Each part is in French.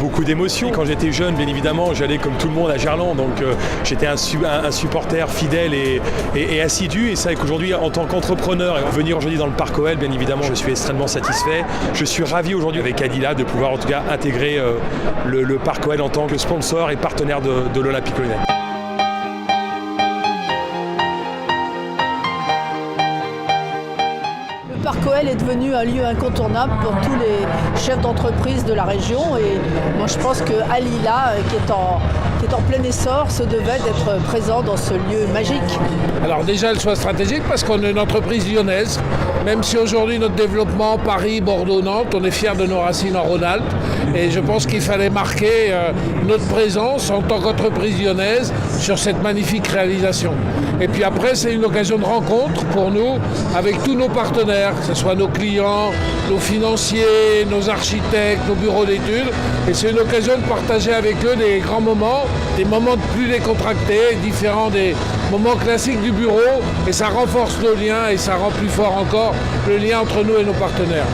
beaucoup d'émotions. Quand j'étais jeune, bien évidemment, j'allais comme tout le monde à Gerland, donc j'étais un supporter fidèle et assidu. Et c'est vrai qu'aujourd'hui, en tant qu'entrepreneur, et venir aujourd'hui dans le Parc OL, bien évidemment, je suis extrêmement satisfait. Je suis ravi aujourd'hui avec Adila de pouvoir en tout cas intégrer le Parc OL en tant que sponsor et partenaire de l'Olympique Lyonnais. Le Parc OL est devenu un lieu incontournable pour tous les chefs d'entreprise de la région et moi je pense que Alila, qui est en plein essor, se devait d'être présent dans ce lieu magique. Alors déjà le choix stratégique parce qu'on est une entreprise lyonnaise, même si aujourd'hui notre développement Paris, Bordeaux, Nantes, on est fiers de nos racines en Rhône-Alpes et je pense qu'il fallait marquer notre présence en tant qu'entreprise lyonnaise sur cette magnifique réalisation. Et puis après c'est une occasion de rencontre pour nous avec tous nos partenaires, que ce soit nos clients, nos financiers, nos architectes, nos bureaux d'études. Et c'est une occasion de partager avec eux des grands moments, des moments plus décontractés, différents des moments classiques du bureau. Et ça renforce nos liens et ça rend plus fort encore le lien entre nous et nos partenaires.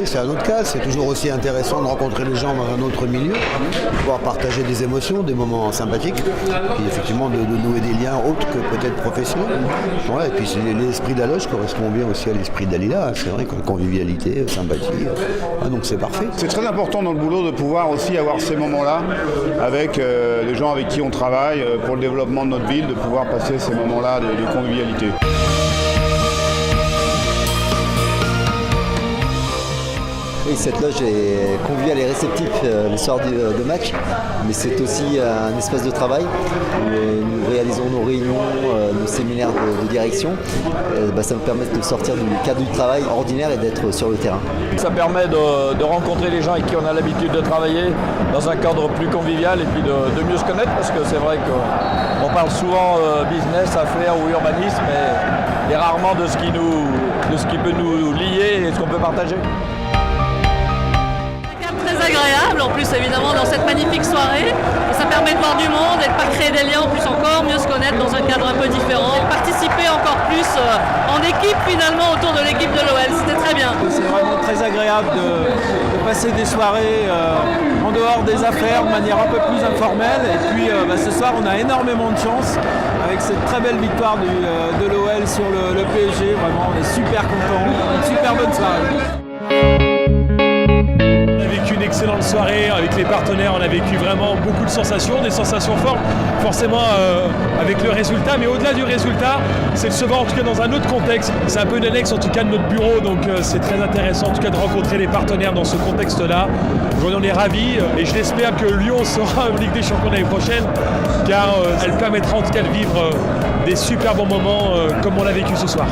C'est un autre cas, c'est toujours aussi intéressant de rencontrer les gens dans un autre milieu, de pouvoir partager des émotions, des moments sympathiques, et effectivement de nouer des liens autres que peut-être professionnels. Ouais, et puis l'esprit d'Aloche correspond bien aussi à l'esprit d'Alila, c'est vrai, convivialité, sympathie, donc c'est parfait. C'est très important dans le boulot de pouvoir aussi avoir ces moments-là avec les gens avec qui on travaille pour le développement de notre ville, de pouvoir passer ces moments-là de convivialité. Oui, cette loge est conviviale et réceptive le soir de match, mais c'est aussi un espace de travail où nous réalisons nos réunions, nos séminaires de direction. Ça nous permet de sortir du cadre du travail ordinaire et d'être sur le terrain. Ça permet de rencontrer les gens avec qui on a l'habitude de travailler dans un cadre plus convivial et puis de mieux se connaître parce que c'est vrai qu'on parle souvent business, affaires ou urbanisme et rarement de ce qui peut nous lier et ce qu'on peut partager. Très agréable, en plus évidemment dans cette magnifique soirée. Et ça permet de voir du monde et de pas créer des liens, en plus encore mieux se connaître dans un cadre un peu différent. Et participer encore plus en équipe finalement autour de l'équipe de l'OL, c'était très bien. C'est vraiment très agréable de passer des soirées en dehors des affaires de manière un peu plus informelle. Et puis ce soir on a énormément de chance avec cette très belle victoire de l'OL sur le PSG. Vraiment on est super contents, une super bonne soirée. Une excellente soirée avec les partenaires, on a vécu vraiment beaucoup de sensations, des sensations fortes, forcément avec le résultat, mais au-delà du résultat, c'est de se voir en tout cas dans un autre contexte. C'est un peu une annexe en tout cas de notre bureau, donc c'est très intéressant en tout cas de rencontrer les partenaires dans ce contexte-là. Aujourd'hui on est ravis et je l'espère que Lyon sera en Ligue des Champions l'année prochaine, car elle permettra en tout cas de vivre des super bons moments comme on l'a vécu ce soir.